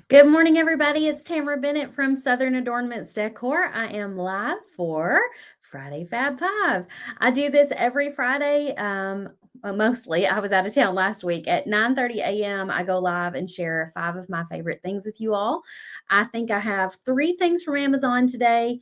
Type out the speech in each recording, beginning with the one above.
Good morning, everybody. It's Tamara Bennett from Southern Adornments Decor. I am live for Friday Fab Five. I do this every Friday. Mostly, I was out of town last week at 9:30 a.m. I go live and share 5 of my favorite things with you all. I think I have 3 things from Amazon today.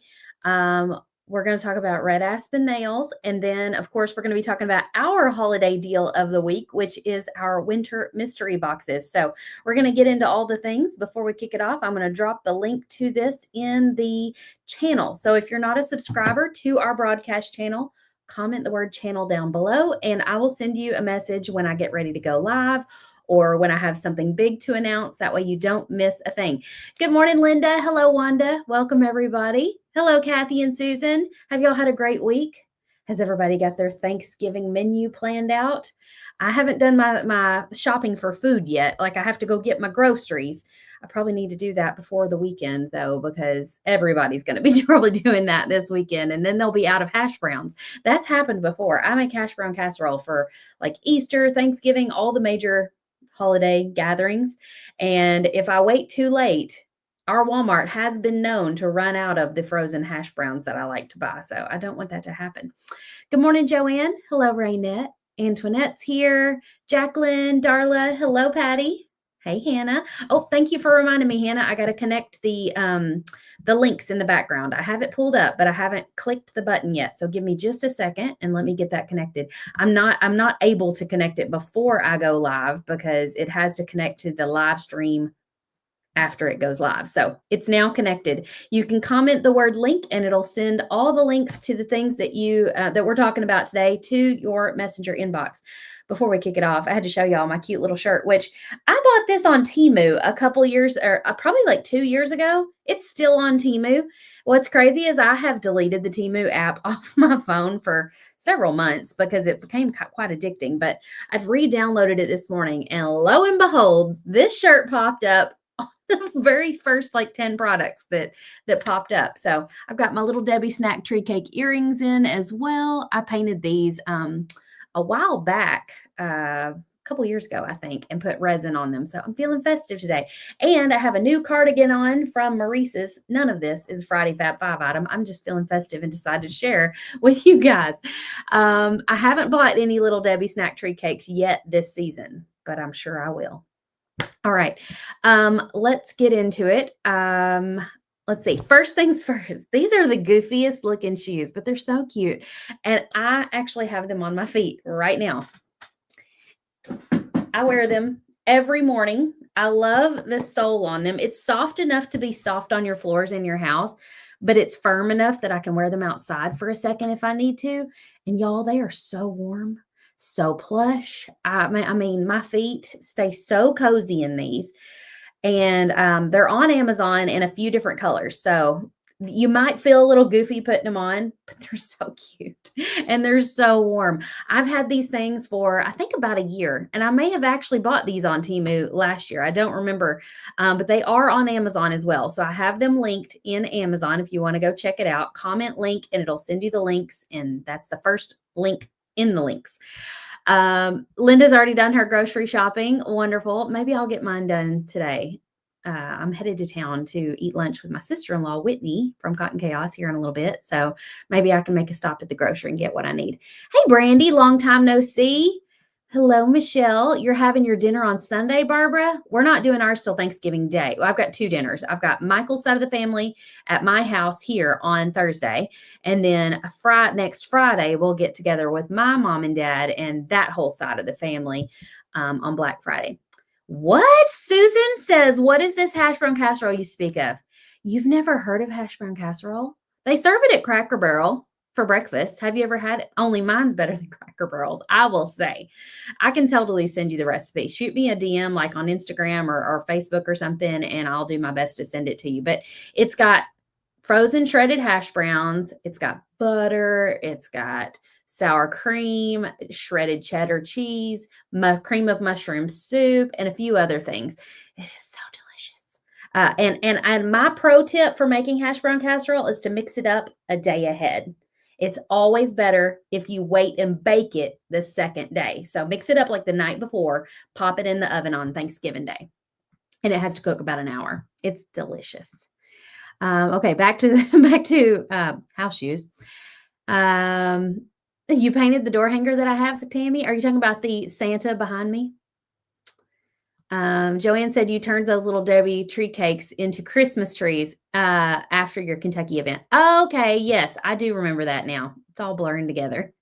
We're going to talk about red aspen nails. And then, of course, we're going to be talking about our holiday deal of the week, which is our winter mystery boxes. So we're going to get into all the things. Before we kick it off, I'm going to drop the link to this in the channel. So if you're not a subscriber to our broadcast channel, comment the word channel down below, and I will send you a message when I get ready to go live or when I have something big to announce. That way you don't miss a thing. Good morning, Linda. Hello, Wanda. Welcome, everybody. Hello, Kathy and Susan. Have y'all had a great week? Has everybody got their Thanksgiving menu planned out? I haven't done my shopping for food yet. Like, I have to go get my groceries. I probably need to do that before the weekend, though, because everybody's going to be probably doing that this weekend, and then they'll be out of hash browns. That's happened before. I make hash brown casserole for like Easter, Thanksgiving, all the major holiday gatherings. And if I wait too late, our Walmart has been known to run out of the frozen hash browns that I like to buy. So I don't want that to happen. Good morning, Joanne. Hello, Raynette. Antoinette's here. Jacqueline, Darla. Hello, Patty. Hey, Hannah. Oh, thank you for reminding me, Hannah. I got to connect the links in the background. I have it pulled up, but I haven't clicked the button yet. So give me just a second and let me get that connected. I'm not able to connect it before I go live because it has to connect to the live stream after it goes live. So it's now connected. You can comment the word link and it'll send all the links to the things that that we're talking about today to your messenger inbox. Before we kick it off, I had to show y'all my cute little shirt, which I bought this on Temu a couple years, or probably like 2 years ago. It's still on Temu. What's crazy is I have deleted the Temu app off my phone for several months because it became quite addicting, but I'd re-downloaded it this morning, and lo and behold, this shirt popped up, the very first like 10 products that popped up. So I've got my little Debbie snack tree cake earrings in as well. I painted these a while back, a couple years ago, I think, and put resin on them. So I'm feeling festive today. And I have a new cardigan on from Maurice's. None of this is Friday Fab Five item. I'm just feeling festive and decided to share with you guys. I haven't bought any little Debbie snack tree cakes yet this season, but I'm sure I will. All right. Let's get into it. Let's see. First things first. These are the goofiest looking shoes, but they're so cute. And I actually have them on my feet right now. I wear them every morning. I love the sole on them. It's soft enough to be soft on your floors in your house, but it's firm enough that I can wear them outside for a second if I need to. And y'all, they are so warm, so plush. I mean, my feet stay so cozy in these. And they're on Amazon in a few different colors. So you might feel a little goofy putting them on, but they're so cute and they're so warm. I've had these things for, I think, about a year, and I may have actually bought these on Temu last year. I don't remember, but they are on Amazon as well. So I have them linked in Amazon if you want to go check it out. Comment link and it'll send you the links, and that's the first link in the links. Linda's already done her grocery shopping. Wonderful. Maybe I'll get mine done today. I'm headed to town to eat lunch with my sister-in-law, Whitney, from Cotton Chaos here in a little bit. So maybe I can make a stop at the grocery and get what I need. Hey, Brandy, long time no see. Hello, Michelle. You're having your dinner on Sunday, Barbara? We're not doing ours till Thanksgiving Day. Well, I've got 2 dinners. I've got Michael's side of the family at my house here on Thursday. And then next Friday, we'll get together with my mom and dad and that whole side of the family on Black Friday. What? Susan says, what is this hash brown casserole you speak of? You've never heard of hash brown casserole? They serve it at Cracker Barrel for breakfast. Have you ever had it? Only mine's better than Cracker Barrel's, I will say. I can totally send you the recipe. Shoot me a DM like on Instagram or Facebook or something, and I'll do my best to send it to you. But it's got frozen shredded hash browns. It's got butter. It's got sour cream, shredded cheddar cheese, cream of mushroom soup, and a few other things. It is so delicious. And my pro tip for making hash brown casserole is to mix it up a day ahead. It's always better if you wait and bake it the second day. So mix it up like the night before, pop it in the oven on Thanksgiving Day. and it has to cook about an hour. It's delicious. Okay, back to back to house shoes. You painted the door hanger that I have, Tammy. Are you talking about the Santa behind me? Joanne said you turned those little Debbie tree cakes into Christmas trees after your Kentucky event. Okay, yes, I do remember that now. It's all blurring together.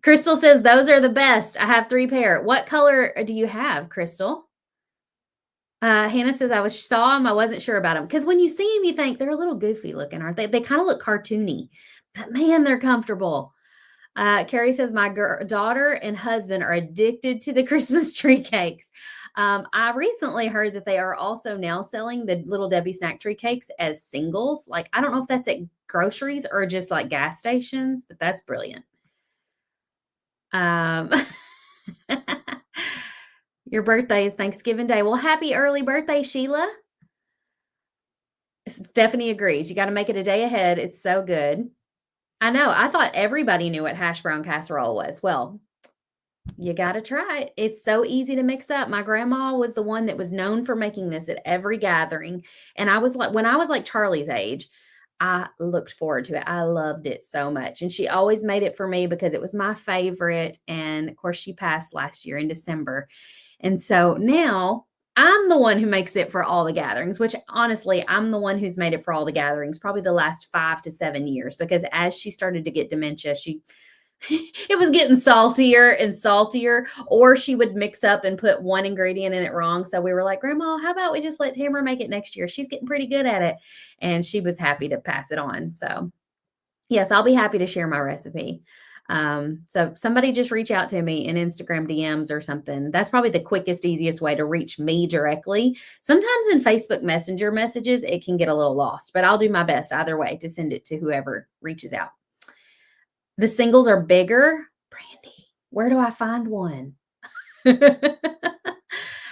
Crystal says those are the best. I have 3 pair. What color do you have, Crystal? Hannah says saw them. I wasn't sure about them because when you see them, you think they're a little goofy looking, aren't they? They kind of look cartoony, but man, they're comfortable. Carrie says my daughter and husband are addicted to the Christmas tree cakes. I recently heard that they are also now selling the Little Debbie snack tree cakes as singles. Like, I don't know if that's at groceries or just like gas stations, but that's brilliant. Your birthday is Thanksgiving Day. Well, happy early birthday, Sheila. Stephanie agrees. You got to make it a day ahead. It's so good. I know. I thought everybody knew what hash brown casserole was. Well, you got to try it. It's so easy to mix up. My grandma was the one that was known for making this at every gathering. And I was like, when I was like Charlie's age, I looked forward to it. I loved it so much. And she always made it for me because it was my favorite. And of course, she passed last year in December. And so now I'm the one who makes it for all the gatherings, which honestly, I'm the one who's made it for all the gatherings, probably the last 5 to 7 years, because as she started to get dementia, it was getting saltier and saltier, or she would mix up and put one ingredient in it wrong. So we were like, Grandma, how about we just let Tamara make it next year? She's getting pretty good at it. And she was happy to pass it on. So yes, I'll be happy to share my recipe. So somebody just reach out to me in Instagram DMs or something. That's probably the quickest, easiest way to reach me directly. Sometimes in Facebook Messenger messages, it can get a little lost, but I'll do my best either way to send it to whoever reaches out. The singles are bigger. Brandy, where do I find one?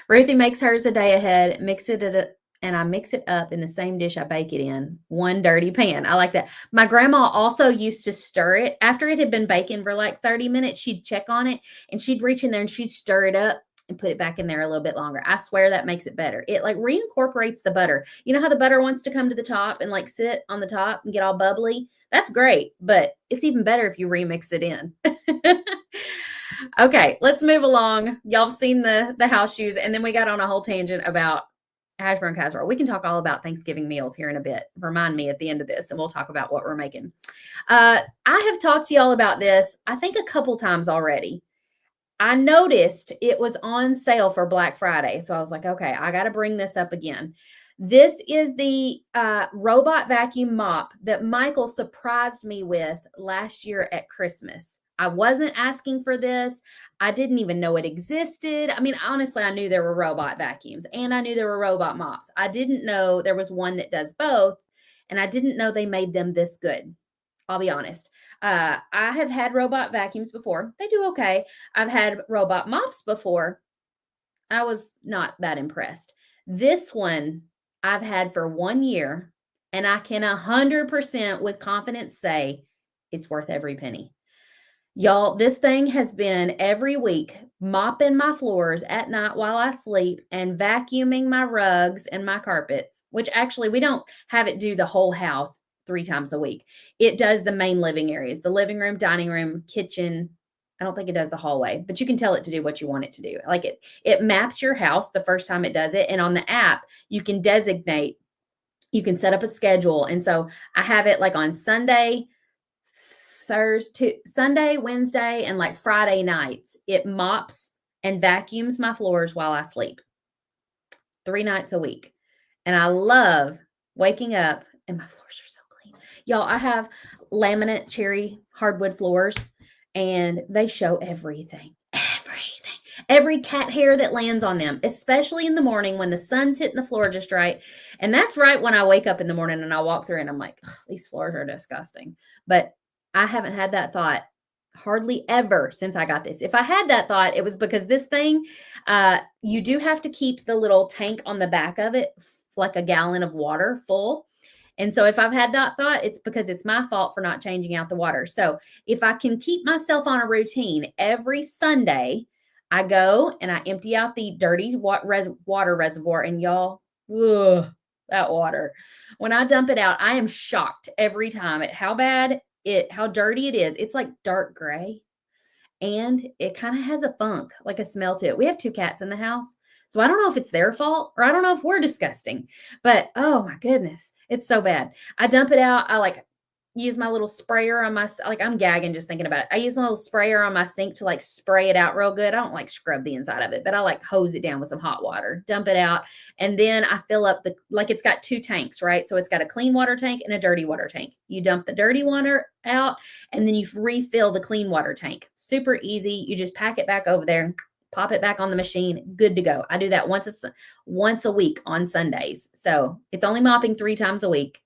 Ruthie makes hers a day ahead, and I mix it up in the same dish I bake it in. One dirty pan. I like that. My grandma also used to stir it. After it had been baking for like 30 minutes, she'd check on it and she'd reach in there and she'd stir it up and put it back in there a little bit longer. I swear that makes it better. It like reincorporates the butter. You know how the butter wants to come to the top and like sit on the top and get all bubbly? That's great, but it's even better if you remix it in. Okay, let's move along. Y'all have seen the house shoes, and then we got on a whole tangent about hash brown casserole. We can talk all about Thanksgiving meals here in a bit. Remind me at the end of this, and we'll talk about what we're making. I have talked to y'all about this, I think, a couple times already. I noticed it was on sale for Black Friday. So I was like, okay, I got to bring this up again. This is the robot vacuum mop that Michael surprised me with last year at Christmas. I wasn't asking for this. I didn't even know it existed. I mean, honestly, I knew there were robot vacuums and I knew there were robot mops. I didn't know there was one that does both. And I didn't know they made them this good. I'll be honest. I have had robot vacuums before. They do okay. I've had robot mops before. I was not that impressed. This one I've had for 1 year, and I can 100% with confidence say it's worth every penny. Y'all, this thing has been every week mopping my floors at night while I sleep and vacuuming my rugs and my carpets, which actually we don't have it do the whole house 3 times a week. It does the main living areas, the living room, dining room, kitchen. I don't think it does the hallway, but you can tell it to do what you want it to do. Like it maps your house the first time it does it. And on the app, you can designate, you can set up a schedule. And so I have it like on Sunday, Sunday, Wednesday, and like Friday nights. It mops and vacuums my floors while I sleep 3 nights a week. And I love waking up and my floors are so clean. Y'all, I have laminate cherry hardwood floors and they show everything. Every cat hair that lands on them, especially in the morning when the sun's hitting the floor just right. And that's right when I wake up in the morning and I walk through and I'm like, these floors are disgusting. But I haven't had that thought hardly ever since I got this. If I had that thought, it was because this thing, you do have to keep the little tank on the back of it, like a gallon of water full. And so if I've had that thought, it's because it's my fault for not changing out the water. So if I can keep myself on a routine every Sunday, I go and I empty out the dirty water reservoir, and y'all, ugh, that water. When I dump it out, I am shocked every time at how dirty it is. It's like dark gray, and it kind of has a funk, like a smell to it. We have 2 cats in the house, so I don't know if it's their fault or I don't know if we're disgusting, but oh my goodness, it's so bad. I dump it out. I like use my little sprayer on like I'm gagging just thinking about it. I use my little sprayer on my sink to like spray it out real good. I don't like scrub the inside of it, but I like hose it down with some hot water, dump it out, and then I fill up like it's got 2 tanks, right? So it's got a clean water tank and a dirty water tank. You dump the dirty water out, and then you refill the clean water tank. Super easy. You just pack it back over there, pop it back on the machine, good to go. I do that once a week on Sundays. So it's only mopping 3 times a week.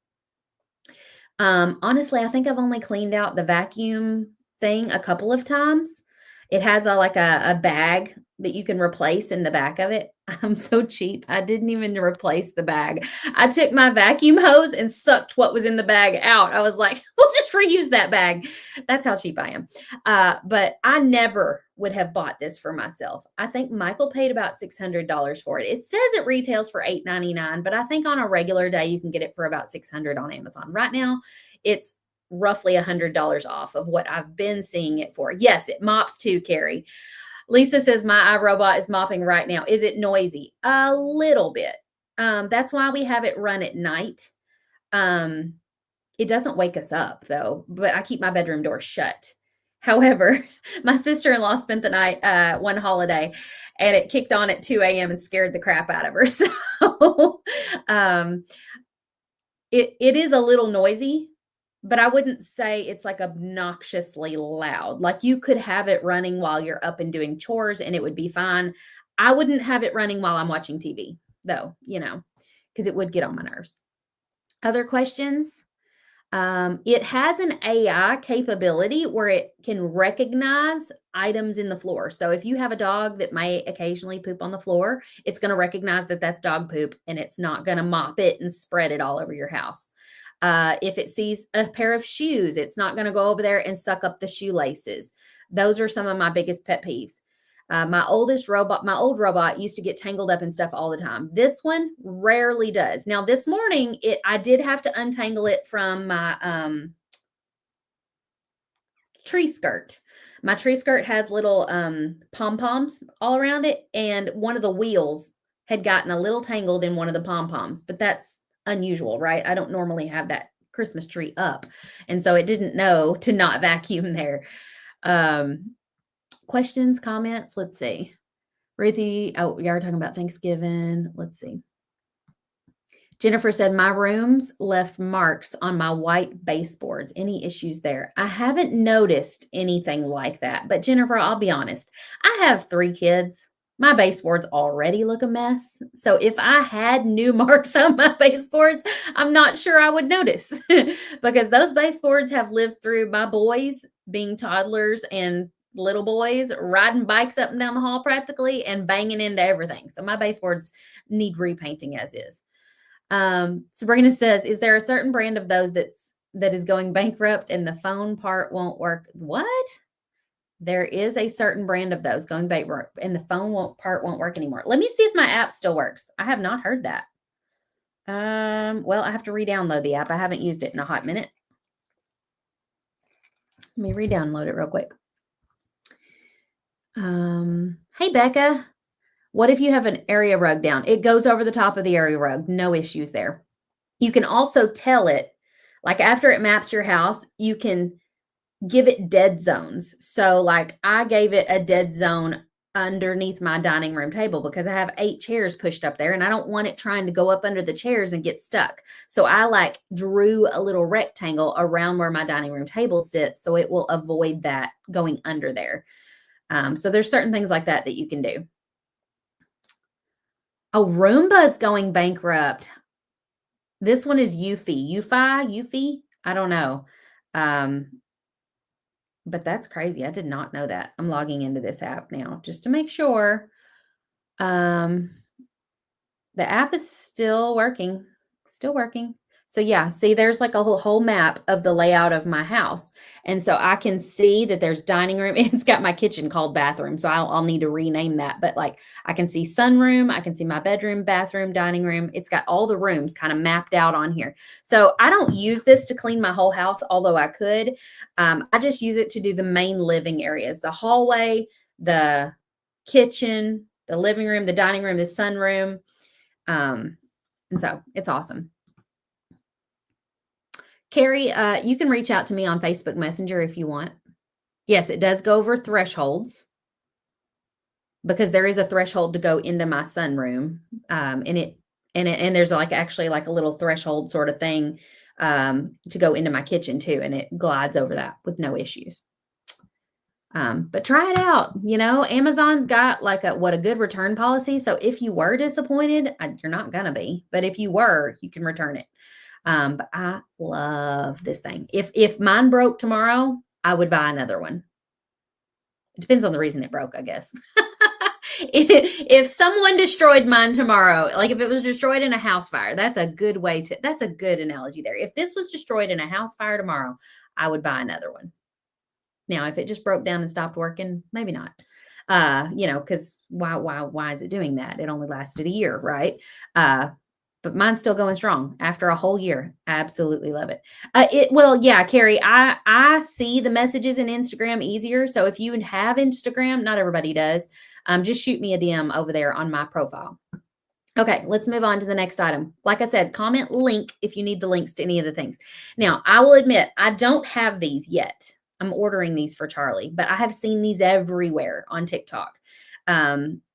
Honestly, I think I've only cleaned out the vacuum thing a couple of times. It has a bag that you can replace in the back of it. I'm so cheap. I didn't even replace the bag. I took my vacuum hose and sucked what was in the bag out. I was like, we'll just reuse that bag. That's how cheap I am. But I never would have bought this for myself. I think Michael paid about $600 for it. It says it retails for $8.99, but I think on a regular day you can get it for about $600 on Amazon. Right now, it's roughly $100 off of what I've been seeing it for. Yes, it mops too, Carrie. Lisa says my iRobot is mopping right now. Is it noisy? A little bit. That's why we have it run at night. It doesn't wake us up though, but I keep my bedroom door shut. However, my sister-in-law spent the night one holiday, and it kicked on at 2 a.m. and scared the crap out of her. So it is a little noisy, but I wouldn't say it's like obnoxiously loud. Like you could have it running while you're up and doing chores and it would be fine. I wouldn't have it running while I'm watching TV though, because it would get on my nerves. Other questions? It has an AI capability where it can recognize items in the floor. So if you have a dog that may occasionally poop on the floor, it's going to recognize that that's dog poop, and it's not going to mop it and spread it all over your house. If it sees a pair of shoes, it's not going to go over there and suck up the shoelaces. Those are some of my biggest pet peeves. My old robot used to get tangled up in stuff all the time. This one rarely does. Now this morning, I did have to untangle it from my tree skirt. My tree skirt has little pom-poms all around it, and one of the wheels had gotten a little tangled in one of the pom-poms, but that's unusual, right? I don't normally have that Christmas tree up, and so it didn't know to not vacuum there. Questions, comments? Let's see. Ruthie, oh, you are talking about Thanksgiving. Let's see. Jennifer said, my rooms left marks on my white baseboards. Any issues there? I haven't noticed anything like that. But Jennifer, I'll be honest. I have 3 kids. My baseboards already look a mess. So if I had new marks on my baseboards, I'm not sure I would notice because those baseboards have lived through my boys being toddlers and little boys riding bikes up and down the hall practically and banging into everything. So my baseboards need repainting as is. Sabrina says, is there a certain brand of those that is going bankrupt and the phone part won't work? What? There is a certain brand of those going bankrupt and the phone part won't work anymore. Let me see if my app still works. I have not heard that. Well, I have to re-download the app. I haven't used it in a hot minute. Let me re-download it real quick. Hey, Becca. What if you have an area rug down? It goes over the top of the area rug. No issues there. You can also tell it, like after it maps your house, you can give it dead zones. So like I gave it a dead zone underneath my dining room table because I have 8 chairs pushed up there and I don't want it trying to go up under the chairs and get stuck. So I like drew a little rectangle around where my dining room table sits so it will avoid that going under there. So there's certain things like that that you can do. Oh, Roomba's going bankrupt. This one is Eufy. I don't know. But that's crazy. I did not know that. I'm logging into this app now just to make sure. The app is still working. So yeah, see, there's like a whole map of the layout of my house. And so I can see that there's dining room. It's got my kitchen called bathroom. So I'll need to rename that. But like I can see sunroom, I can see my bedroom, bathroom, dining room. It's got all the rooms kind of mapped out on here. So I don't use this to clean my whole house, although I could. I just use it to do the main living areas, the hallway, the kitchen, the living room, the dining room, the sunroom. And so it's awesome. Carrie, you can reach out to me on Facebook Messenger if you want. Yes, it does go over thresholds because there is a threshold to go into my sunroom. And there's like actually like a little threshold sort of thing to go into my kitchen too. And it glides over that with no issues. But try it out. Amazon's got like a good return policy. So if you were disappointed, you're not gonna be, but if you were, you can return it. But I love this thing. If mine broke tomorrow, I would buy another one. It depends on the reason it broke, I guess. If someone destroyed mine tomorrow, like if it was destroyed in a house fire, that's a good analogy there. If this was destroyed in a house fire tomorrow, I would buy another one. Now, if it just broke down and stopped working, maybe not. Because why is it doing that? It only lasted a year, right? But mine's still going strong after a whole year. I absolutely love it. Carrie, I see the messages in Instagram easier. So if you have Instagram, not everybody does, just shoot me a DM over there on my profile. Okay, let's move on to the next item. Like I said, comment link if you need the links to any of the things. Now, I will admit, I don't have these yet. I'm ordering these for Charlie, but I have seen these everywhere on TikTok.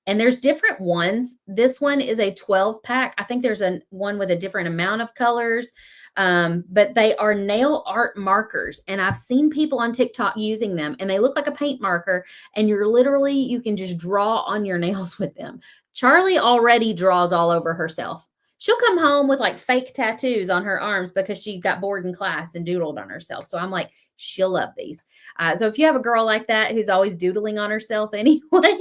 And there's different ones. This one is a 12 pack. I think there's one with a different amount of colors, but they are nail art markers. And I've seen people on TikTok using them and they look like a paint marker and you can just draw on your nails with them. Charlie already draws all over herself. She'll come home with like fake tattoos on her arms because she got bored in class and doodled on herself. So I'm like, she'll love these. So if you have a girl like that who's always doodling on herself anyway,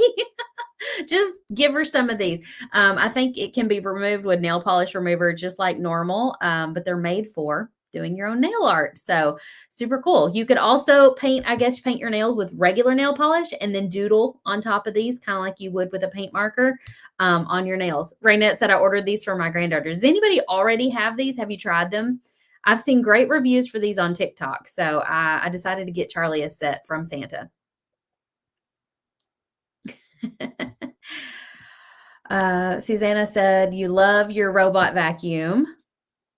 just give her some of these. I think it can be removed with nail polish remover just like normal, but they're made for doing your own nail art. So super cool. You could also paint your nails with regular nail polish and then doodle on top of these, kind of like you would with a paint marker on your nails. Raynette said, I ordered these for my granddaughter. Does anybody already have these? Have you tried them? I've seen great reviews for these on TikTok. So I decided to get Charlie a set from Santa. Susanna said, you love your robot vacuum.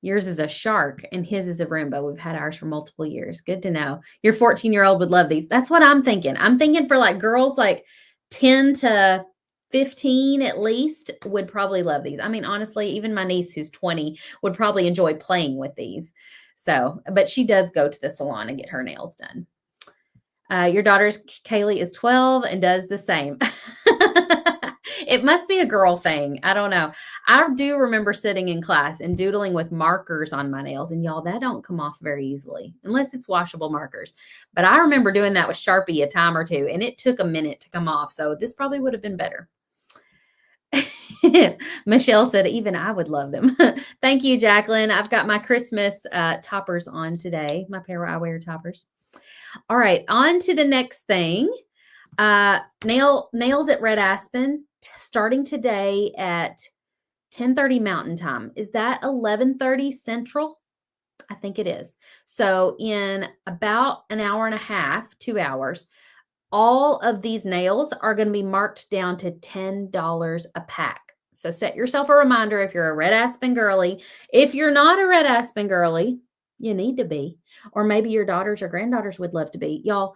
Yours is a Shark and his is a Roomba. We've had ours for multiple years. Good to know. Your 14-year-old would love these. That's what I'm thinking. I'm thinking for like girls like 10 to 15 at least would probably love these. I mean, honestly, even my niece who's 20 would probably enjoy playing with these. So, but she does go to the salon and get her nails done. Your daughter's Kaylee is 12 and does the same. It must be a girl thing. I don't know. I do remember sitting in class and doodling with markers on my nails. And y'all, that don't come off very easily unless it's washable markers. But I remember doing that with Sharpie a time or two, and it took a minute to come off. So this probably would have been better. Michelle said, even I would love them. Thank you, Jacqueline. I've got my Christmas toppers on today, my pair I wear toppers. All right, on to the next thing. Nails at Red Aspen, starting today at 10:30 Mountain Time. Is that 11:30 Central? I think it is. So in about an hour and a half, 2 hours, all of these nails are going to be marked down to $10 a pack. So set yourself a reminder if you're a Red Aspen girly. If you're not a Red Aspen girly, you need to be. Or maybe your daughters or granddaughters would love to be. Y'all,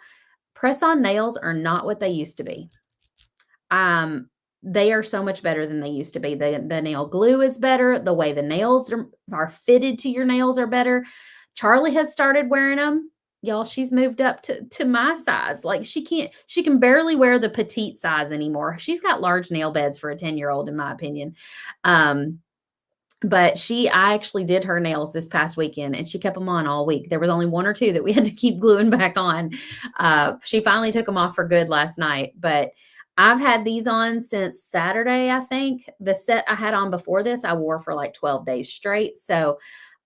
press-on nails are not what they used to be. They are so much better than they used to be. The nail glue is better. The way the nails are fitted to your nails are better. Charlie has started wearing them. Y'all, she's moved up to my size. Like she can barely wear the petite size anymore. She's got large nail beds for a 10-year-old, in my opinion. But I actually did her nails this past weekend and she kept them on all week. There was only one or two that we had to keep gluing back on. She finally took them off for good last night, but I've had these on since Saturday, I think. The set I had on before this, I wore for like 12 days straight. So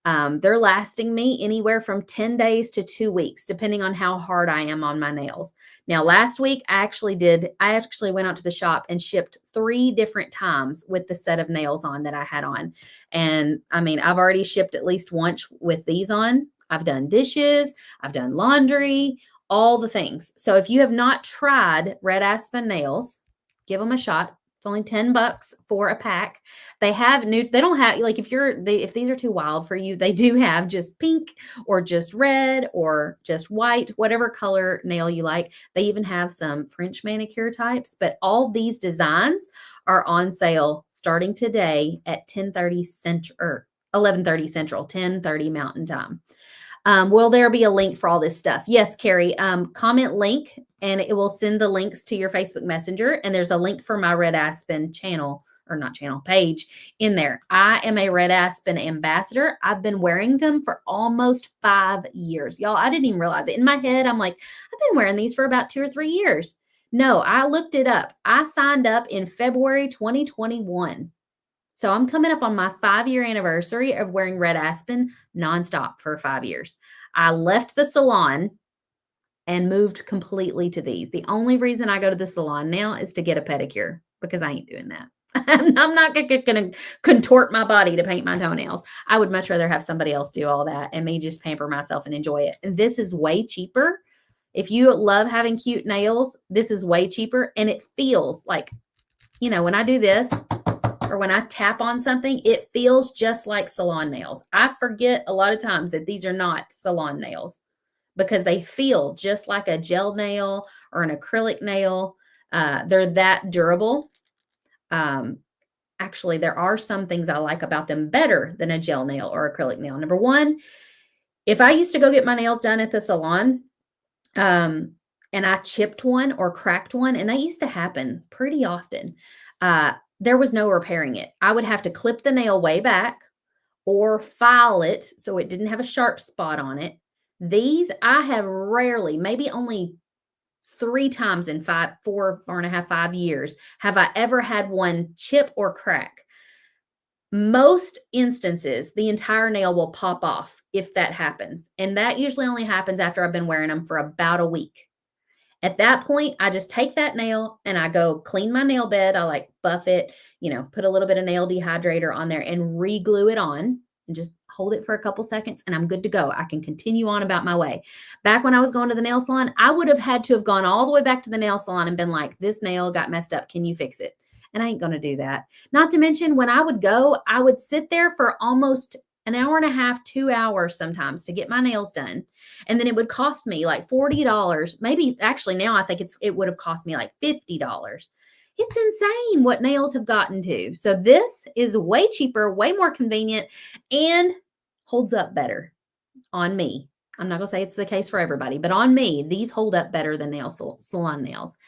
They're lasting me anywhere from 10 days to 2 weeks, depending on how hard I am on my nails. Now, last week I actually went out to the shop and shipped 3 different times with the set of nails on that I had on. And I mean, I've already shipped at least once with these on. I've done dishes, I've done laundry, all the things. So if you have not tried Red Aspen nails, give them a shot. It's only $10 for a pack. They don't have, like, if these are too wild for you, they do have just pink or just red or just white, whatever color nail you like. They even have some French manicure types, but all these designs are on sale starting today at 10:30 Central, or 11:30 Central, 10:30 Mountain Time. Will there be a link for all this stuff? Yes, Carrie. Comment link and it will send the links to your Facebook Messenger. And there's a link for my Red Aspen channel, or not channel, page in there. I am a Red Aspen ambassador. I've been wearing them for almost 5 years. Y'all, I didn't even realize it. In my head, I'm like, I've been wearing these for about 2 or 3 years. No, I looked it up. I signed up in February 2021. So I'm coming up on my 5-year anniversary of wearing Red Aspen nonstop for 5 years. I left the salon and moved completely to these. The only reason I go to the salon now is to get a pedicure, because I ain't doing that. I'm not going to contort my body to paint my toenails. I would much rather have somebody else do all that and me just pamper myself and enjoy it. And this is way cheaper. If you love having cute nails, this is way cheaper. And it feels like, when I do this, or when I tap on something, it feels just like salon nails. I forget a lot of times that these are not salon nails because they feel just like a gel nail or an acrylic nail. They're that durable. Actually, there are some things I like about them better than a gel nail or acrylic nail. Number one, if I used to go get my nails done at the salon, and I chipped one or cracked one, and that used to happen pretty often, there was no repairing it. I would have to clip the nail way back or file it so it didn't have a sharp spot on it. These I have rarely, maybe only 3 times in 4.5, 5 years have I ever had one chip or crack. Most instances, the entire nail will pop off if that happens. And that usually only happens after I've been wearing them for about a week. At that point, I just take that nail and I go clean my nail bed. I like buff it, put a little bit of nail dehydrator on there and re-glue it on and just hold it for a couple seconds and I'm good to go. I can continue on about my way. Back when I was going to the nail salon, I would have had to have gone all the way back to the nail salon and been like, this nail got messed up. Can you fix it? And I ain't going to do that. Not to mention, when I would go, I would sit there for almost an hour and a half, 2 hours sometimes to get my nails done. And then it would cost me like $40. Maybe actually now I think it would have cost me like $50. It's insane what nails have gotten to. So this is way cheaper, way more convenient, and holds up better on me. I'm not going to say it's the case for everybody, but on me, these hold up better than salon nails.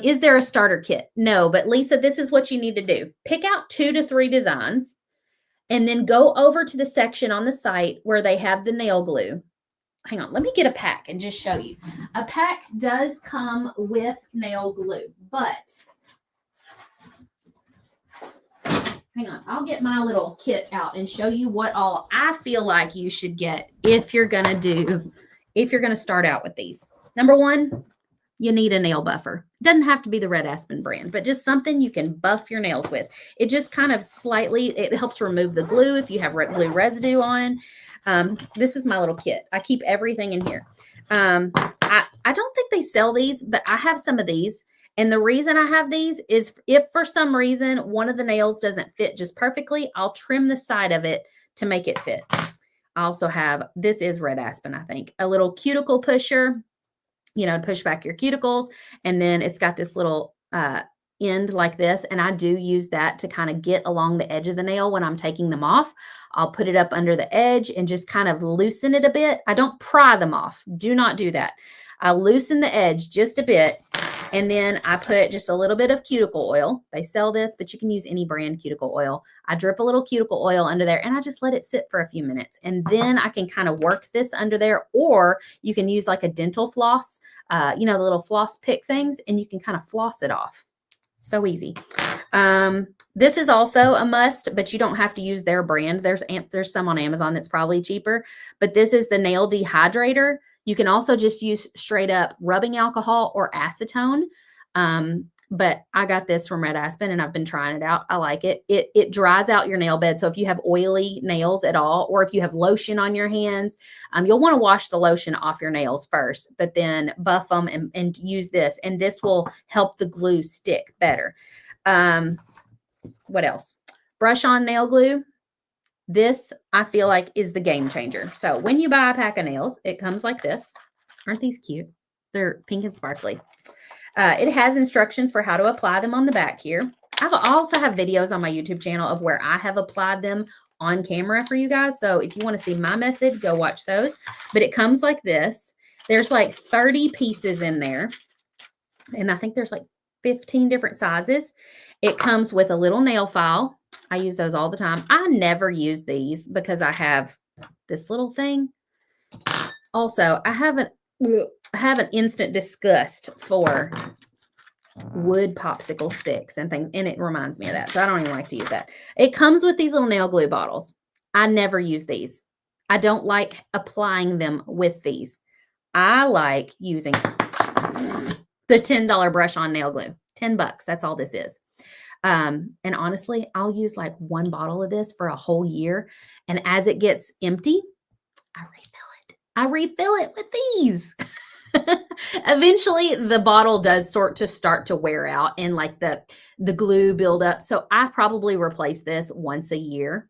Is there a starter kit? No, but Lisa, this is what you need to do. Pick out 2 to 3 designs. And then go over to the section on the site where they have the nail glue. Hang on, let me get a pack and just show you. A pack does come with nail glue, but hang on, I'll get my little kit out and show you what all I feel like you should get if you're going to start out with these. Number 1, you need a nail buffer. It doesn't have to be the Red Aspen brand, but just something you can buff your nails with. It just kind of it helps remove the glue if you have glue residue on. This is my little kit. I keep everything in here. I don't think they sell these, but I have some of these. And the reason I have these is if for some reason one of the nails doesn't fit just perfectly, I'll trim the side of it to make it fit. I also have, this is Red Aspen, I think, a little cuticle pusher, to push back your cuticles. And then it's got this little end like this. And I do use that to kind of get along the edge of the nail when I'm taking them off. I'll put it up under the edge and just kind of loosen it a bit. I don't pry them off. Do not do that. I loosen the edge just a bit. And then I put just a little bit of cuticle oil. They sell this, but you can use any brand cuticle oil. I drip a little cuticle oil under there and I just let it sit for a few minutes. And then I can kind of work this under there, or you can use like a dental floss, the little floss pick things, and you can kind of floss it off. So easy. This is also a must, but you don't have to use their brand. There's some on Amazon that's probably cheaper, but this is the nail dehydrator. You can also just use straight up rubbing alcohol or acetone. But I got this from Red Aspen and I've been trying it out. I like it. It dries out your nail bed. So if you have oily nails at all, or if you have lotion on your hands, you'll want to wash the lotion off your nails first, but then buff them and use this. And this will help the glue stick better. What else? Brush on nail glue. This, I feel like, is the game changer. So when you buy a pack of nails, it comes like this. Aren't these cute? They're pink and sparkly. It has instructions for how to apply them on the back here. I also have videos on my YouTube channel of where I have applied them on camera for you guys. So if you want to see my method, go watch those. But it comes like this. There's like 30 pieces in there. And I think there's like 15 different sizes. It comes with a little nail file. I use those all the time. I never use these because I have this little thing. Also, I have an instant disgust for wood popsicle sticks and things, and it reminds me of that. So I don't even like to use that. It comes with these little nail glue bottles. I never use these. I don't like applying them with these. I like using the $10 brush on nail glue. $10. That's all this is. And honestly, I'll use like one bottle of this for a whole year. And as it gets empty, I refill it with these. Eventually the bottle does start to wear out and like the glue build up. So I probably replace this once a year.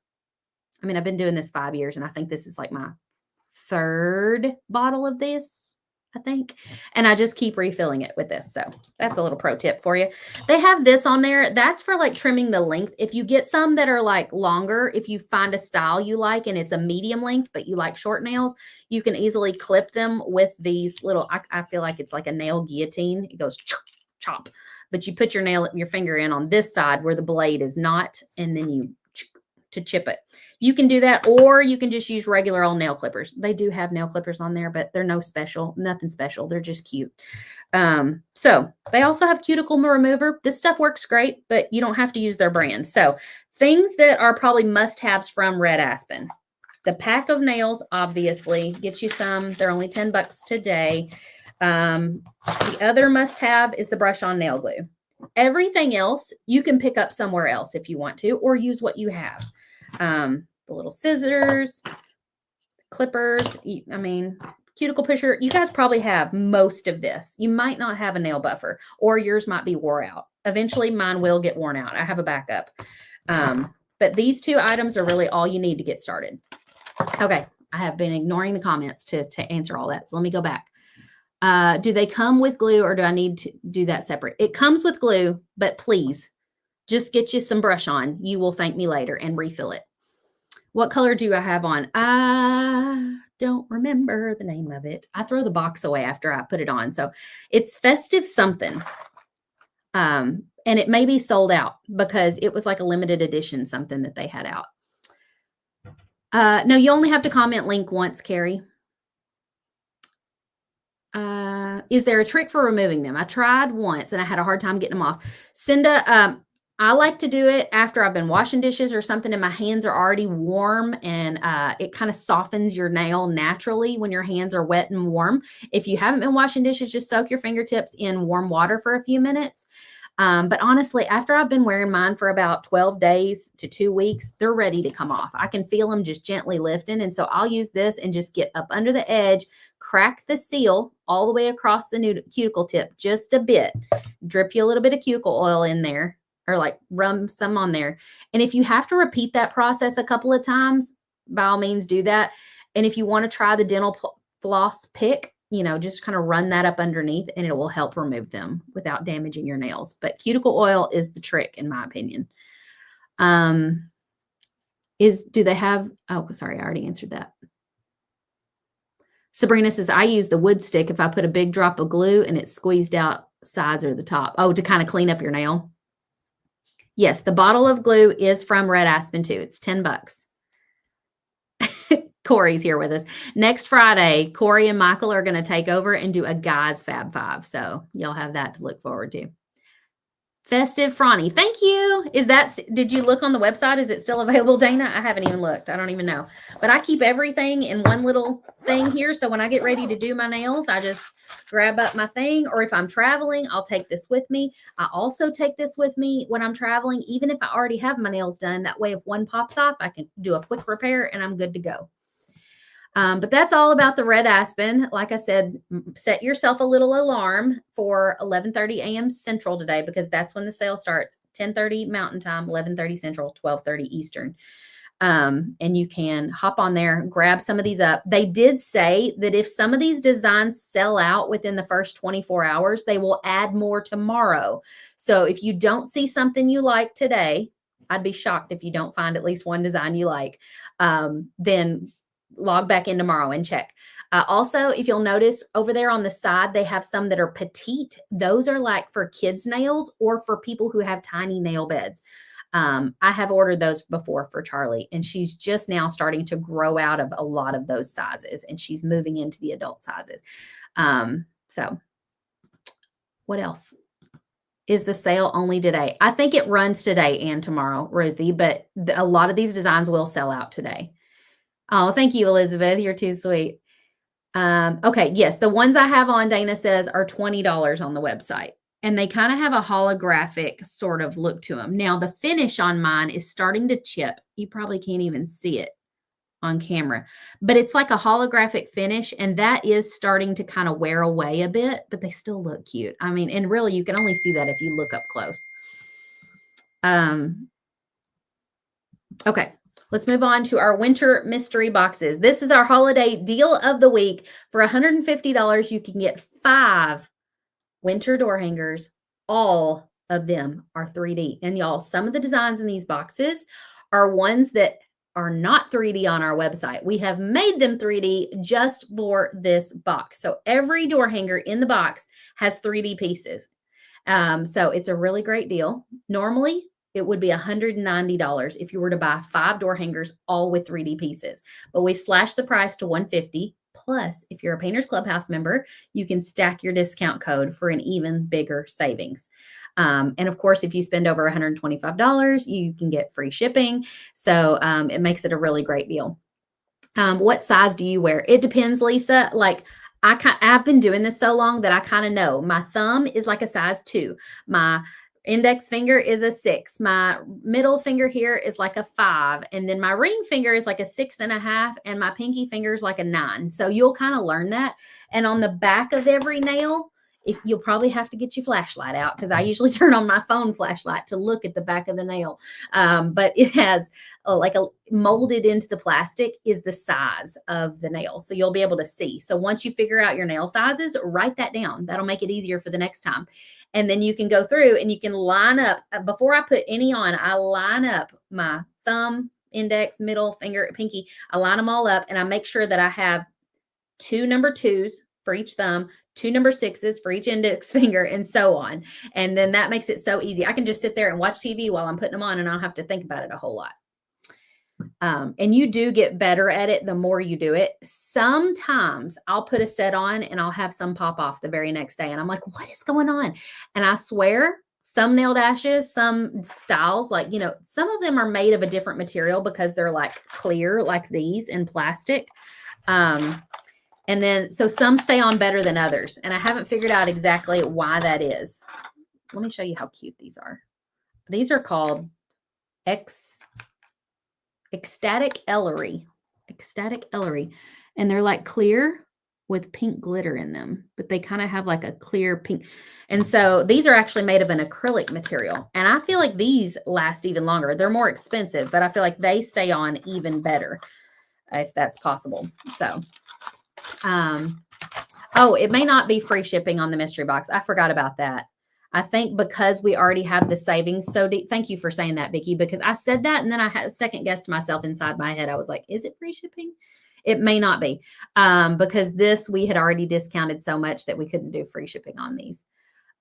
I mean, I've been doing this 5 years and I think this is like my 3rd bottle of this, I think. And I just keep refilling it with this. So that's a little pro tip for you. They have this on there. That's for like trimming the length. If you get some that are like longer, if you find a style you like and it's a medium length, but you like short nails, you can easily clip them with these little, I feel like it's like a nail guillotine. It goes chop, chop, but you put your finger in on this side where the blade is not, and then you to chip it. You can do that, or you can just use regular old nail clippers. They do have nail clippers on there, but they're nothing special. They're just cute. So they also have cuticle remover. This stuff works great, but you don't have to use their brand. So things that are probably must-haves from Red Aspen. The pack of nails, obviously, get you some. They're only $10 today. The other must-have is the brush on nail glue. Everything else you can pick up somewhere else if you want to, or use what you have. The little scissors, clippers, I mean, cuticle pusher. You guys probably have most of this. You might not have a nail buffer, or yours might be wore out. Eventually mine will get worn out. I have a backup. But these 2 items are really all you need to get started. Okay. I have been ignoring the comments to answer all that. So let me go back. Do they come with glue, or do I need to do that separate? It comes with glue, but please just get you some brush on. You will thank me later, and refill it. What color do I have on? I don't remember the name of it. I throw the box away after I put it on. So it's Festive something. And it may be sold out because it was like a limited edition, something that they had out. No, you only have to comment link once, Carrie. Is there a trick for removing them? I tried once and I had a hard time getting them off. Cinda, I like to do it after I've been washing dishes or something and my hands are already warm, and it kind of softens your nail naturally when your hands are wet and warm. If you haven't been washing dishes, just soak your fingertips in warm water for a few minutes. But honestly, after I've been wearing mine for about 12 days to 2 weeks, they're ready to come off. I can feel them just gently lifting. And so I'll use this and just get up under the edge, crack the seal all the way across the cuticle tip just a bit, drip you a little bit of cuticle oil in there, or like rub some on there. And if you have to repeat that process a couple of times, by all means do that. And if you want to try the dental floss pick, just kind of run that up underneath and it will help remove them without damaging your nails. But cuticle oil is the trick, in my opinion. Do they have, oh, sorry, I already answered that. Sabrina says, I use the wood stick if I put a big drop of glue and it's squeezed out sides or the top. Oh, to kind of clean up your nail. Yes, the bottle of glue is from Red Aspen too. It's $10. Corey's here with us. Next Friday, Corey and Michael are going to take over and do a guys Fab 5. So you'll have that to look forward to. Festive Frawny. Thank you. Did you look on the website? Is it still available, Dana? I haven't even looked. I don't even know. But I keep everything in one little thing here. So when I get ready to do my nails, I just grab up my thing. Or if I'm traveling, I'll take this with me. I also take this with me when I'm traveling, even if I already have my nails done. That way, if one pops off, I can do a quick repair and I'm good to go. But that's all about the red aspen. Like I said, set yourself a little alarm for 11:30 a.m. Central today, because that's when the sale starts. 10:30 Mountain Time, 11:30 Central, 12:30 Eastern. And you can hop on there, grab some of these up. They did say that if some of these designs sell out within the first 24 hours, they will add more tomorrow. So if you don't see something you like today, I'd be shocked if you don't find at least one design you like. Then log back in tomorrow and check. Also, if you'll notice over there on the side, they have some that are petite. Those are like for kids' nails or for people who have tiny nail beds. I have ordered those before for Charlie, and she's just now starting to grow out of a lot of those sizes, and she's moving into the adult sizes. So what else? Is the sale only today? I think it runs today and tomorrow, Ruthie, but a lot of these designs will sell out today. Oh, thank you, Elizabeth. You're too sweet. Okay, yes, the ones I have on, Dana says, are $20 on the website. And they kind of have a holographic sort of look to them. Now, the finish on mine is starting to chip. You probably can't even see it on camera, but it's like a holographic finish, and that is starting to kind of wear away a bit, but they still look cute. I mean, and really, you can only see that if you look up close. Okay. Let's move on to our winter mystery boxes. This is our holiday deal of the week. For $150, you can get 5 winter door hangers. All of them are 3D. And y'all, some of the designs in these boxes are ones that are not 3D on our website. We have made them 3D just for this box. So every door hanger in the box has 3D pieces. So it's a really great deal. Normally, it would be $190 if you were to buy 5 door hangers, all with 3D pieces. But we've slashed the price to $150. Plus, if you're a Painters Clubhouse member, you can stack your discount code for an even bigger savings. And of course, if you spend over $125, you can get free shipping. So it makes it a really great deal. What size do you wear? It depends, Lisa. Like, I've been doing this so long that I kind of know. My thumb is like a size 2. My index finger is a 6. My middle finger here is like a 5. And then my ring finger is like a 6.5. And my pinky finger is like a 9. So you'll kind of learn that. And on the back of every nail, if you'll probably have to get your flashlight out, because I usually turn on my phone flashlight to look at the back of the nail. But it has like a molded into the plastic is the size of the nail. So you'll be able to see. So once you figure out your nail sizes, write that down. That'll make it easier for the next time. And then you can go through and you can line up. Before I put any on, I line up my thumb, index, middle finger, pinky. I line them all up and I make sure that I have 2 number 2s for each thumb, 2 number 6s for each index finger, and so on. And then that makes it so easy. I can just sit there and watch TV while I'm putting them on, and I don't have to think about it a whole lot. And you do get better at it the more you do it. Sometimes I'll put a set on and I'll have some pop off the very next day. And I'm like, what is going on? And I swear, some nail dashes, some styles, like, some of them are made of a different material because they're like clear, like these in plastic. And then, so some stay on better than others. And I haven't figured out exactly why that is. Let me show you how cute these are. These are called Ecstatic Ellery. Ecstatic Ellery. And they're like clear with pink glitter in them, but they kind of have like a clear pink. And so these are actually made of an acrylic material. And I feel like these last even longer. They're more expensive, but I feel like they stay on even better if that's possible. So, oh, it may not be free shipping on the mystery box. I forgot about that. I think because we already have the savings so deep. Thank you for saying that, Vicki, because I said that and then I had second guessed myself inside my head. I was like, is it free shipping? It may not be because this we had already discounted so much that we couldn't do free shipping on these.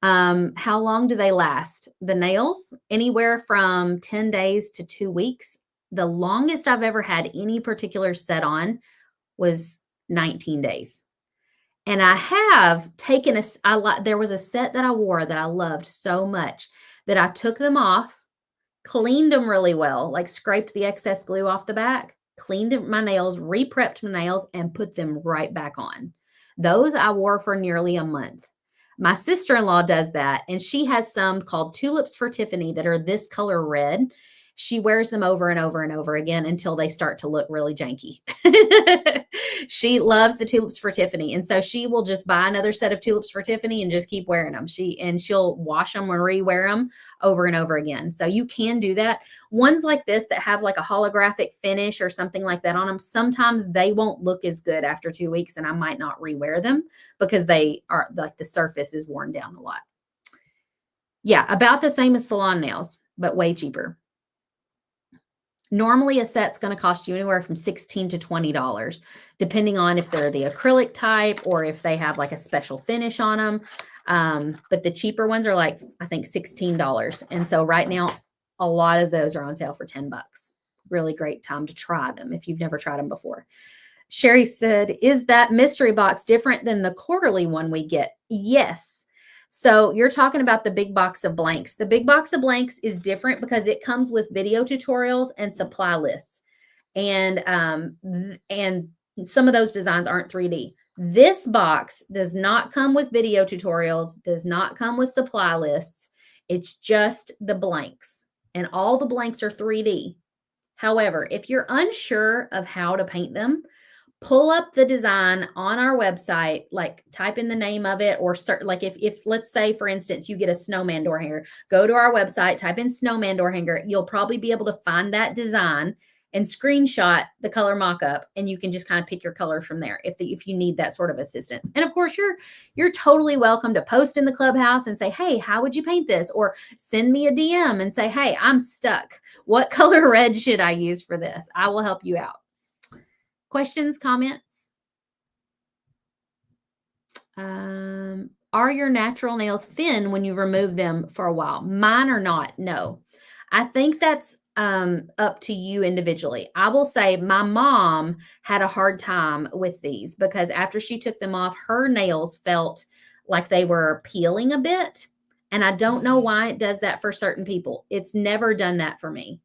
How long do they last? The nails, anywhere from 10 days to 2 weeks. The longest I've ever had any particular set was 19 days. And I have taken there was a set that I wore that I loved so much that I took them off, cleaned them really well, like scraped the excess glue off the back, cleaned my nails, re-prepped my nails, and put them right back on. Those I wore for nearly a month. My sister-in-law does that, and she has some called Tulips for Tiffany that are this color red. She wears them over and over and over again until they start to look really janky. She loves the Tulips for Tiffany. And so she will just buy another set of Tulips for Tiffany and just keep wearing them. She'll wash them and re-wear them over and over again. So you can do that. Ones like this that have like a holographic finish or something like that on them, sometimes they won't look as good after 2 weeks, and I might not re-wear them because they are like the surface is worn down a lot. Yeah, about the same as salon nails, but way cheaper. Normally, a set's going to cost you anywhere from $16 to $20, depending on if they're the acrylic type or if they have like a special finish on them. But the cheaper ones are like, I think, $16. And so right now, a lot of those are on sale for $10. Really great time to try them if you've never tried them before. Sherry said, is that mystery box different than the quarterly one we get? Yes. So you're talking about the big box of blanks. The big box of blanks is different because it comes with video tutorials and supply lists. And some of those designs aren't 3D. This box does not come with video tutorials, does not come with supply lists. It's just the blanks. And all the blanks are 3D. However, if you're unsure of how to paint them, pull up the design on our website, like type in the name of it, or like if let's say, for instance, you get a snowman door hanger, go to our website, type in snowman door hanger. You'll probably be able to find that design and screenshot the color mock-up, and you can just kind of pick your colors from there if you need that sort of assistance. And of course, you're totally welcome to post in the clubhouse and say, hey, how would you paint this? Or send me a DM and say, hey, I'm stuck. What color red should I use for this? I will help you out. Questions, comments? Are your natural nails thin when you remove them for a while? Mine are not. No. I think that's up to you individually. I will say my mom had a hard time with these because after she took them off, her nails felt like they were peeling a bit. And I don't know why it does that for certain people. It's never done that for me.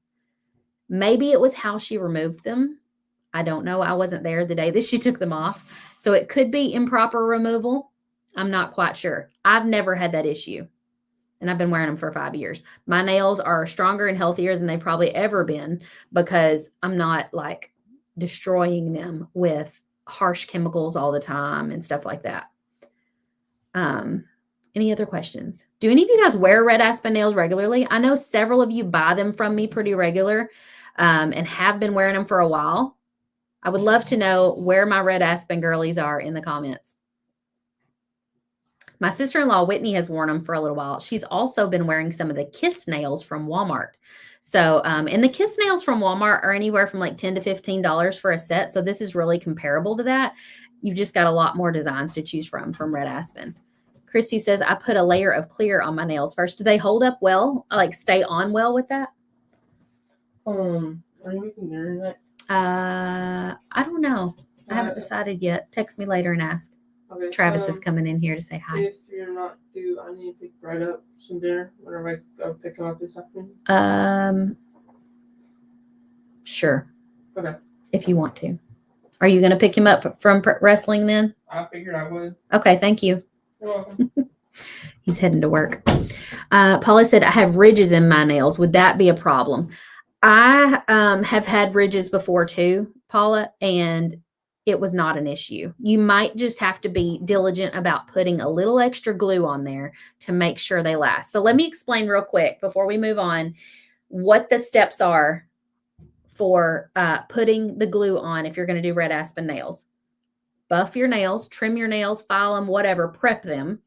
Maybe it was how she removed them. I don't know. I wasn't there the day that she took them off. So it could be improper removal. I'm not quite sure. I've never had that issue. And I've been wearing them for 5 years. My nails are stronger and healthier than they've probably ever been because I'm not like destroying them with harsh chemicals all the time and stuff like that. Any other questions? Do any of you guys wear red aspen nails regularly? I know several of you buy them from me pretty regular and have been wearing them for a while. I would love to know where my red aspen girlies are in the comments. My sister-in-law, Whitney, has worn them for a little while. She's also been wearing some of the Kiss nails from Walmart. So, and the Kiss nails from Walmart are anywhere from like $10 to $15 for a set. So this is really comparable to that. You've just got a lot more designs to choose from red aspen. Christy says, I put a layer of clear on my nails first. Do they hold up well? Like stay on well with that? Are you making your internet? I don't know. I haven't decided yet. Text me later and ask. Okay. Travis is coming in here to say hi. If you're not due, I need to pick Brett up some dinner whenever I go pick him up this afternoon. Sure. Okay. If you want to. Are you going to pick him up from wrestling then? I figured I would. Okay, thank you. You're welcome. He's heading to work. Paula said, I have ridges in my nails. Would that be a problem? I have had ridges before too, Paula, and it was not an issue. You might just have to be diligent about putting a little extra glue on there to make sure they last. So let me explain real quick before we move on what the steps are for putting the glue on if you're going to do red aspen nails. Buff your nails, trim your nails, file them, whatever, prep them.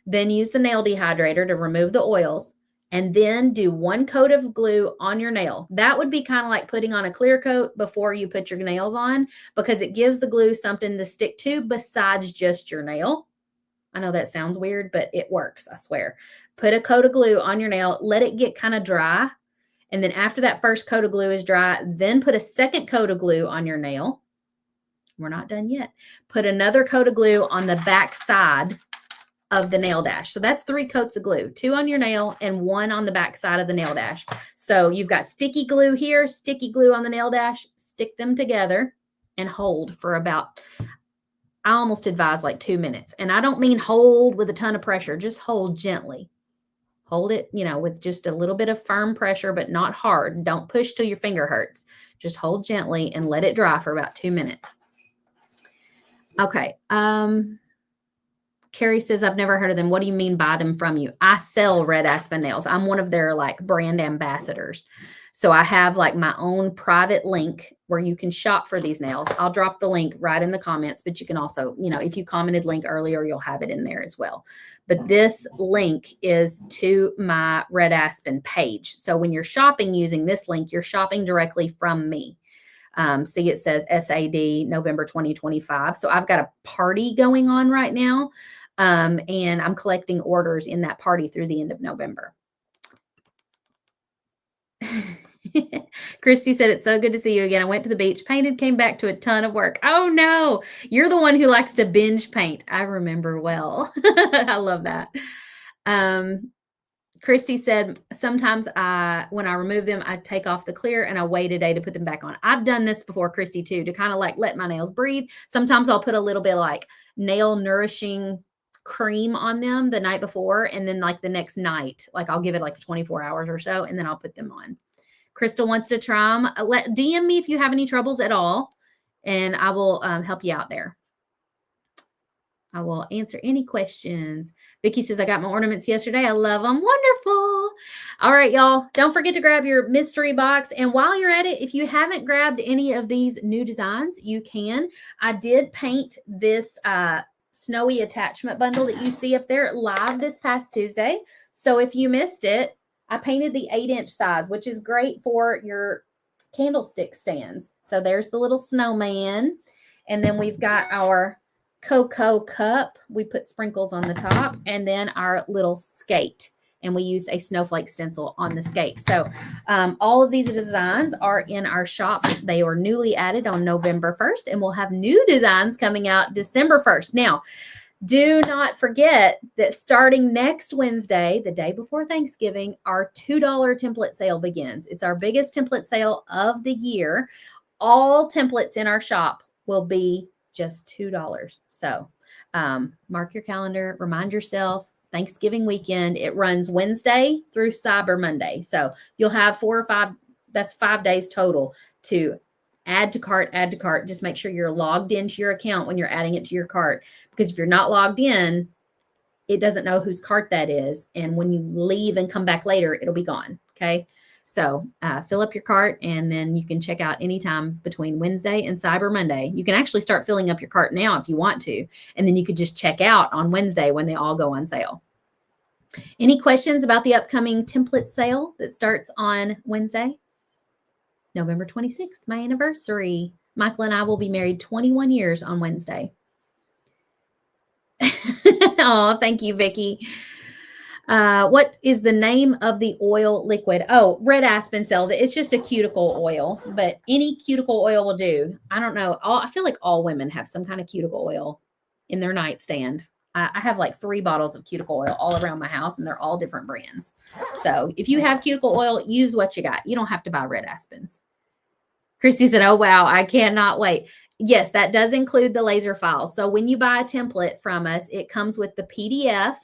Then use the nail dehydrator to remove the oils. And then do 1 coat of glue on your nail. That would be kind of like putting on a clear coat before you put your nails on because it gives the glue something to stick to besides just your nail. I know that sounds weird, but it works, I swear. Put a coat of glue on your nail, let it get kind of dry. And then after that first coat of glue is dry, then put a second coat of glue on your nail. We're not done yet. Put another coat of glue on the back side of the nail dash. So that's 3 coats of glue, 2 on your nail and 1 on the back side of the nail dash. So you've got sticky glue here, sticky glue on the nail dash, stick them together and hold for about, I almost advise like 2 minutes. And I don't mean hold with a ton of pressure, just hold gently. Hold it, with just a little bit of firm pressure, but not hard. Don't push till your finger hurts. Just hold gently and let it dry for about 2 minutes. Okay. Carrie says, I've never heard of them. What do you mean buy them from you? I sell Red Aspen nails. I'm one of their brand ambassadors. So I have my own private link where you can shop for these nails. I'll drop the link right in the comments, but you can also, if you commented link earlier, you'll have it in there as well. But this link is to my Red Aspen page. So when you're shopping using this link, you're shopping directly from me. See, it says SAD November 2025. So I've got a party going on right now. And I'm collecting orders in that party through the end of November. Christy said, it's so good to see you again. I went to the beach, painted, came back to a ton of work. Oh no, you're the one who likes to binge paint. I remember well. I love that. Christy said, sometimes when I remove them, I take off the clear and I wait a day to put them back on. I've done this before, Christy, too, to kind of let my nails breathe. Sometimes I'll put a little bit of nail nourishing cream on them the night before. And then the next night, I'll give it 24 hours or so, and then I'll put them on. Crystal wants to try them. DM me if you have any troubles at all, and I will help you out there. I will answer any questions. Vicki says, I got my ornaments yesterday. I love them. Wonderful. All right, y'all. Don't forget to grab your mystery box. And while you're at it, if you haven't grabbed any of these new designs, you can. I did paint this snowy attachment bundle that you see up there live this past Tuesday. So if you missed it, I painted the 8-inch size, which is great for your candlestick stands. So there's the little snowman. And then we've got our cocoa cup. We put sprinkles on the top, and then our little skate. And we used a snowflake stencil on the skate. So all of these designs are in our shop. They were newly added on November 1st, and we'll have new designs coming out December 1st. Now, do not forget that starting next Wednesday, the day before Thanksgiving, our $2 template sale begins. It's our biggest template sale of the year. All templates in our shop will be just $2. So mark your calendar, remind yourself, Thanksgiving weekend. It runs Wednesday through Cyber Monday. So you'll have 4 or 5, that's 5 days total to add to cart. Just make sure you're logged into your account when you're adding it to your cart, because if you're not logged in, it doesn't know whose cart that is. And when you leave and come back later, it'll be gone. Okay. So fill up your cart, and then you can check out anytime between Wednesday and Cyber Monday. You can actually start filling up your cart now if you want to, and then you could just check out on Wednesday when they all go on sale. Any questions about the upcoming template sale that starts on Wednesday? November 26th, my anniversary. Michael and I will be married 21 years on Wednesday. Oh, thank you, Vicki. What is the name of the oil liquid? Oh, Red Aspen sells it. It's just a cuticle oil, but any cuticle oil will do. I don't know. I feel like all women have some kind of cuticle oil in their nightstand. I have 3 bottles of cuticle oil all around my house, and they're all different brands. So if you have cuticle oil, use what you got. You don't have to buy Red Aspens. Christy said, oh, wow, I cannot wait. Yes, that does include the laser files. So when you buy a template from us, it comes with the PDF,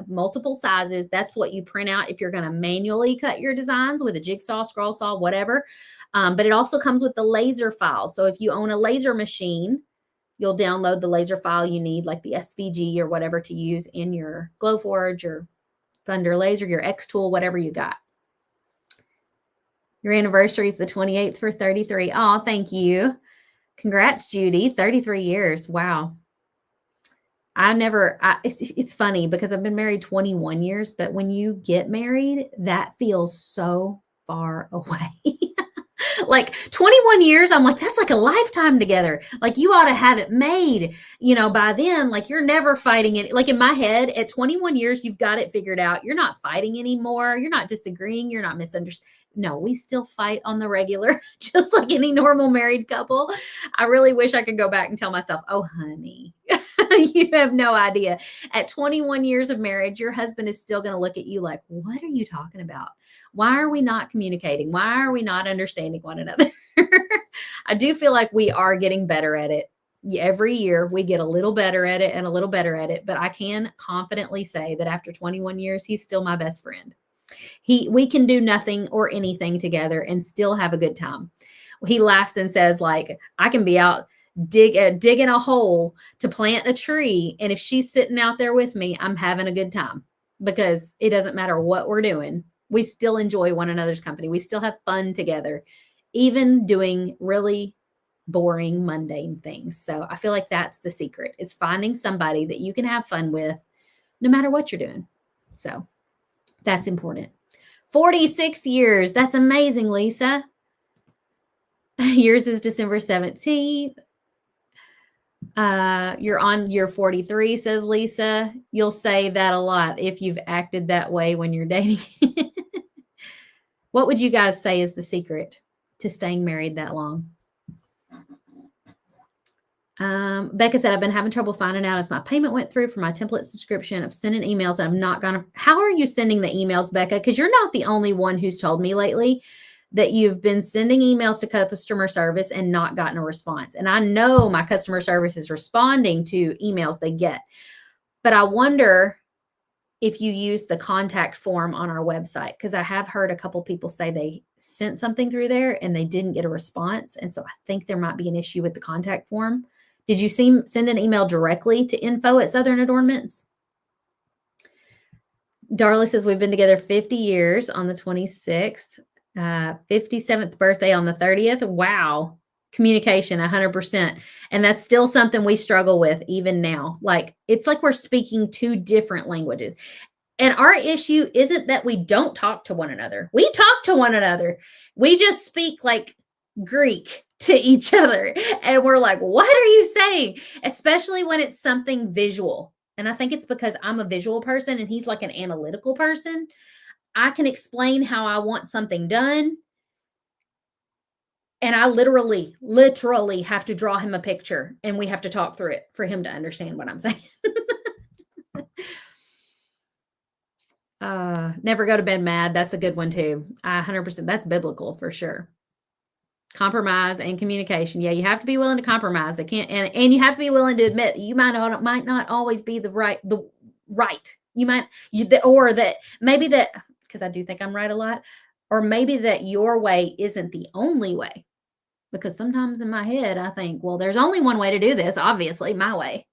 multiple sizes. That's what you print out if you're going to manually cut your designs with a jigsaw, scroll saw, whatever. But it also comes with the laser files. So if you own a laser machine, you'll download the laser file you need, like the SVG or whatever to use in your Glowforge or Thunder Laser, your X-Tool, whatever you got. Your anniversary is the 28th for 33. Oh, thank you. Congrats, Judy. 33 years. Wow. It's funny because I've been married 21 years, but when you get married, that feels so far away. 21 years, I'm like, that's like a lifetime together. You ought to have it made, by then, you're never fighting it. In my head, at 21 years, you've got it figured out. You're not fighting anymore. You're not disagreeing. You're not misunderstanding. no, we still fight on the regular, just like any normal married couple. I really wish I could go back and tell myself, oh, honey, you have no idea. At 21 years of marriage, your husband is still going to look at you like, what are you talking about? Why are we not communicating? Why are we not understanding one another? I do feel like we are getting better at it. Every year we get a little better at it and a little better at it. But I can confidently say that after 21 years, he's still my best friend. We can do nothing or anything together and still have a good time. He laughs and says, like, I can be out digging a hole to plant a tree. And if she's sitting out there with me, I'm having a good time because it doesn't matter what we're doing. We still enjoy one another's company. We still have fun together, even doing really boring, mundane things. So I feel like that's the secret, is finding somebody that you can have fun with no matter what you're doing. So that's important. 46 years. That's amazing, Lisa. Yours is December 17th. You're on year 43, says Lisa. You'll say that a lot if you've acted that way when you're dating. What would you guys say is the secret to staying married that long? Becca said, I've been having trouble finding out if my payment went through for my template subscription. I've sent in emails and I'm not gonna. How are you sending the emails, Becca? Because you're not the only one who's told me lately that you've been sending emails to customer service and not gotten a response. And I know my customer service is responding to emails they get, but I wonder if you use the contact form on our website, because I have heard a couple people say they sent something through there and they didn't get a response. And so I think there might be an issue with the contact form. Did you send an email directly to info@Southern Adornments? Darla says, we've been together 50 years on the 26th, 57th birthday on the 30th. Wow. Communication, 100%. And that's still something we struggle with even now. Like, it's like we're speaking two different languages. And our issue isn't that we don't talk to one another. We talk to one another. We just speak like Greek to each other. And we're like, what are you saying? Especially when it's something visual. And I think it's because I'm a visual person and he's like an analytical person. I can explain how I want something done. And I literally have to draw him a picture and we have to talk through it for him to understand what I'm saying. Never go to bed mad. That's a good one too. 100%. That's biblical for sure. Compromise and communication. Yeah, you have to be willing to compromise. And you have to be willing to admit you might not always be the right. Maybe because I do think I'm right a lot, or maybe that your way isn't the only way. Because sometimes in my head, I think, well, there's only one way to do this, obviously, my way.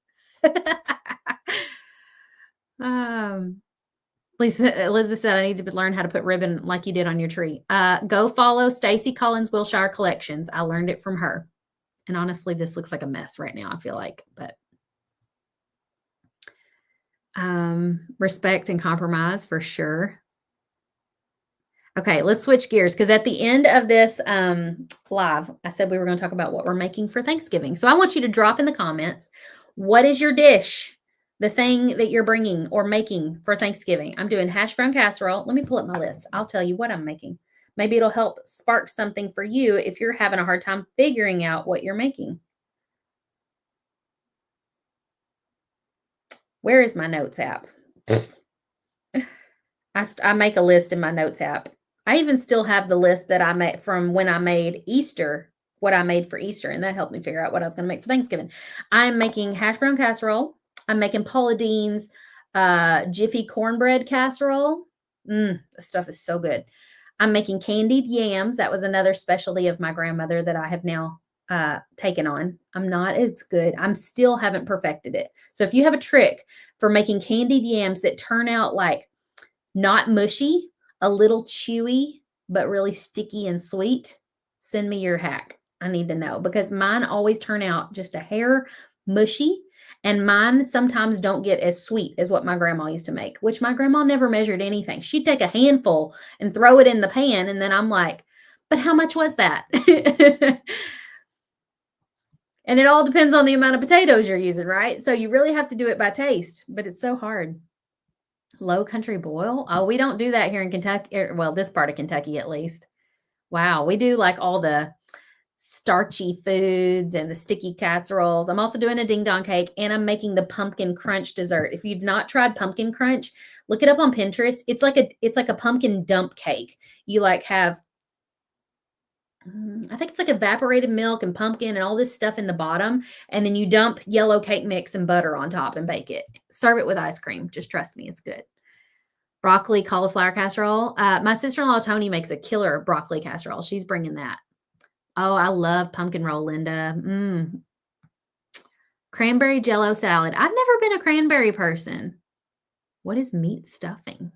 Elizabeth said, I need to learn how to put ribbon like you did on your tree. Go follow Stacy Collins Wilshire Collections. I learned it from her. And honestly, this looks like a mess right now, I feel like. But respect and compromise for sure. Okay, let's switch gears because at the end of this live, I said we were going to talk about what we're making for Thanksgiving. So I want you to drop in the comments, what is your dish, the thing that you're bringing or making for Thanksgiving? I'm doing hash brown casserole. Let me pull up my list. I'll tell you what I'm making. Maybe it'll help spark something for you if you're having a hard time figuring out what you're making. Where is my notes app? I make a list in my notes app. I even still have the list that I made from when I made Easter, what I made for Easter, and that helped me figure out what I was going to make for Thanksgiving. I'm making hash brown casserole. I'm making Paula Deen's Jiffy cornbread casserole. This stuff is so good. I'm making candied yams. That was another specialty of my grandmother that I have now taken on. I'm not as good. I'm still haven't perfected it. So if you have a trick for making candied yams that turn out like not mushy, a little chewy, but really sticky and sweet, send me your hack. I need to know because mine always turn out just a hair mushy, and mine sometimes don't get as sweet as what my grandma used to make, which my grandma never measured anything. She'd take a handful and throw it in the pan, and then I'm like, but how much was that? And it all depends on the amount of potatoes you're using, right? So you really have to do it by taste, but it's so hard. Low country boil? Oh, we don't do that here in Kentucky. Well, this part of Kentucky at least. Wow. We do like all the starchy foods and the sticky casseroles. I'm also doing a ding dong cake and I'm making the pumpkin crunch dessert. If you've not tried pumpkin crunch, look it up on Pinterest. It's like a pumpkin dump cake. You like have I think it's like evaporated milk and pumpkin and all this stuff in the bottom. And then you dump yellow cake mix and butter on top and bake it. Serve it with ice cream. Just trust me, it's good. Broccoli cauliflower casserole. My sister-in-law Tony makes a killer broccoli casserole. She's bringing that. Oh, I love pumpkin roll, Linda. Cranberry jello salad. I've never been a cranberry person. What is meat stuffing?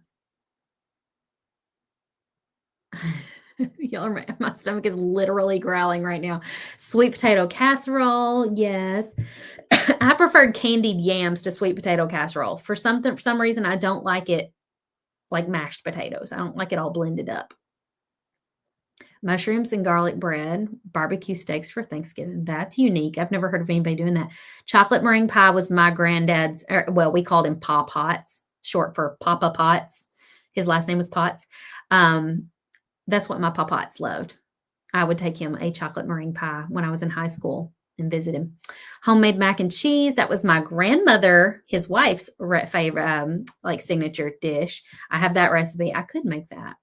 Y'all, my stomach is literally growling right now. Sweet potato casserole. Yes. I preferred candied yams to sweet potato casserole. For some reason, I don't like it like mashed potatoes. I don't like it all blended up. Mushrooms and garlic bread, barbecue steaks for Thanksgiving. That's unique. I've never heard of anybody doing that. Chocolate meringue pie was my granddad's, well, we called him Pa Potts, short for Papa Potts. His last name was Potts. That's what my Pa Potts loved. I would take him a chocolate meringue pie when I was in high school and visit him. Homemade mac and cheese. That was my grandmother, his wife's favorite, like signature dish. I have that recipe. I could make that.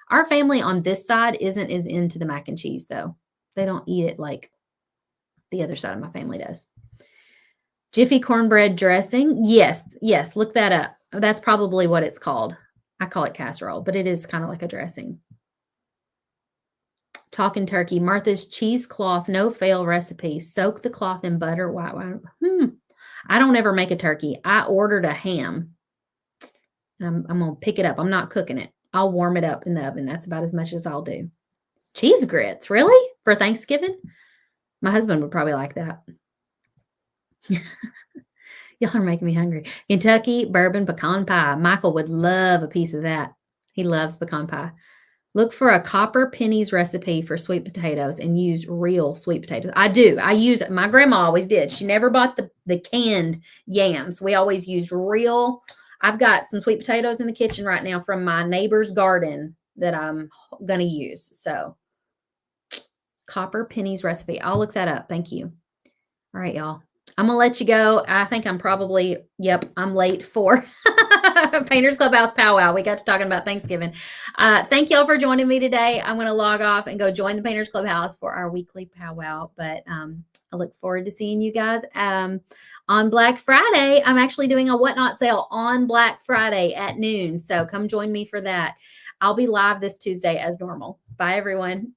Our family on this side isn't as into the mac and cheese, though. They don't eat it like the other side of my family does. Jiffy cornbread dressing. Yes, look that up. That's probably what it's called. I call it casserole, but it is kind of like a dressing. Talking turkey. Martha's cheesecloth no-fail recipe. Soak the cloth in butter. Wow. I don't ever make a turkey. I ordered a ham. I'm going to pick it up. I'm not cooking it. I'll warm it up in the oven. That's about as much as I'll do. Cheese grits, really? For Thanksgiving? My husband would probably like that. Y'all are making me hungry. Kentucky bourbon pecan pie. Michael would love a piece of that. He loves pecan pie. Look for a copper pennies recipe for sweet potatoes and use real sweet potatoes. I do. My grandma always did. She never bought the canned yams. We always used real. I've got some sweet potatoes in the kitchen right now from my neighbor's garden that I'm going to use. So copper pennies recipe. I'll look that up. Thank you. All right, y'all. I'm going to let you go. I think I'm I'm late for Painters Clubhouse powwow. We got to talking about Thanksgiving. Thank y'all for joining me today. I'm going to log off and go join the Painters Clubhouse for our weekly powwow. But I look forward to seeing you guys on Black Friday. I'm actually doing a Whatnot sale on Black Friday at noon. So come join me for that. I'll be live this Tuesday as normal. Bye, everyone.